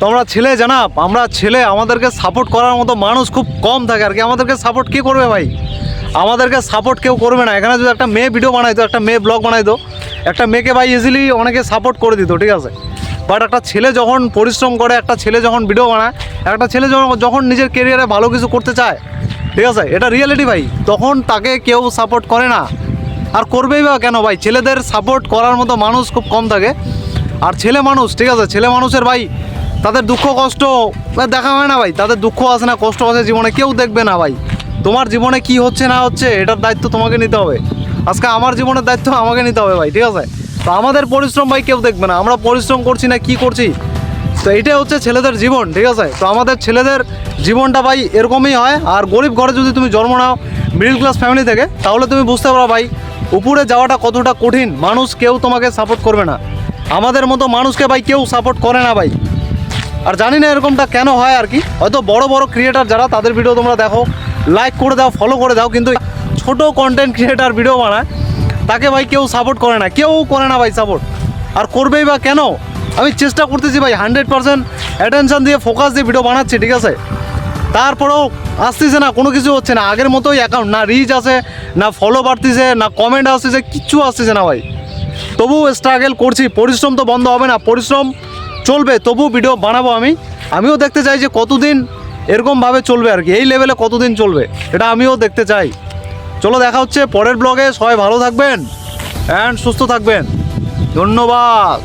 তোমরা ছেলে জানাব, আমরা ছেলে, আমাদেরকে সাপোর্ট করার মতো মানুষ খুব কম থাকে আর কি। আমাদেরকে সাপোর্ট কে করবে ভাই? আমাদেরকে সাপোর্ট কেউ করবে না। এখানে যদি একটা মেয়ে ভিডিও বানাইতো, একটা মেয়ে ব্লগ বানাইতো, একটা মেয়েকে ভাই ইজিলি অনেকে সাপোর্ট করে দিত, ঠিক আছে। বাট একটা ছেলে যখন পরিশ্রম করে, একটা ছেলে যখন ভিডিও বানায়, একটা ছেলে যখন নিজের কেরিয়ারে ভালো কিছু করতে চায়, ঠিক আছে, এটা রিয়েলিটি ভাই, তখন তাকে কেউ সাপোর্ট করে না। আর করবেই বা কেন ভাই? ছেলেদের সাপোর্ট করার মতো মানুষ খুব কম থাকে। আর ছেলে মানুষ, ঠিক আছে, ছেলে মানুষের ভাই তাদের দুঃখ কষ্ট দেখা হয় না ভাই। তাদের দুঃখ আসে না, কষ্ট আসে জীবনে, কেউ দেখবে না ভাই। তোমার জীবনে কি হচ্ছে না হচ্ছে এটার দায়িত্ব তোমাকে নিতে হবে। আজকে আমার জীবনের দায়িত্ব আমাকে নিতে হবে ভাই, ঠিক আছে। তো আমাদের পরিশ্রম ভাই কেউ দেখবে না, আমরা পরিশ্রম করছি না কি করছি। তো এটাই হচ্ছে ছেলেদের জীবন, ঠিক আছে। তো আমাদের ছেলেদের জীবনটা ভাই এরকমই হয়। আর গরিব ঘরে যদি তুমি জন্ম নাও, মিডল ক্লাস ফ্যামিলি থেকে, তাহলে তুমি বুঝতে পারো ভাই উপরে যাওয়াটা কতটা কঠিন। মানুষ কেউ তোমাকে সাপোর্ট করবে না, আমাদের মতো মানুষকে ভাই কেউ সাপোর্ট করে না ভাই। আর জানি না এরকমটা কেন হয় আর কি। হয়তো বড় বড় ক্রিয়েটার যারা, তাদের ভিডিও তোমরা দেখো, লাইক করে দাও, ফলো করে দাও, কিন্তু ছোট কন্টেন্ট ক্রিয়েটার ভিডিও বানায়, তাকে ভাই কেউ সাপোর্ট করে না, কেউ করে না ভাই সাপোর্ট। আর করবেই বা কেন? আমি চেষ্টা করতেছি ভাই 100% অ্যাটেনশন দিয়ে, ফোকাস দিয়ে ভিডিও বানাচ্ছি, ঠিক আছে। তারপরেও আসতেছে না, কোনো কিছু হচ্ছে না। আগের মতোই অ্যাকাউন্ট, না রিচ আছে, না ফলো বাড়তেছে, না কমেন্ট আসতেছে, কিচ্ছু আসতেছে না ভাই। তবু স্ট্রাগল করছি, পরিশ্রম তো বন্ধ হবে না, পরিশ্রম চলবে, তবু ভিডিও বানাবো। আমিও দেখতে চাই যে কতদিন এরকমভাবে চলবে আর কি, এই লেভেলে কতদিন চলবে, এটা আমিও দেখতে চাই। চলো দেখা হচ্ছে পরের ব্লগে। সবাই ভালো থাকবেন অ্যান্ড সুস্থ থাকবেন। ধন্যবাদ।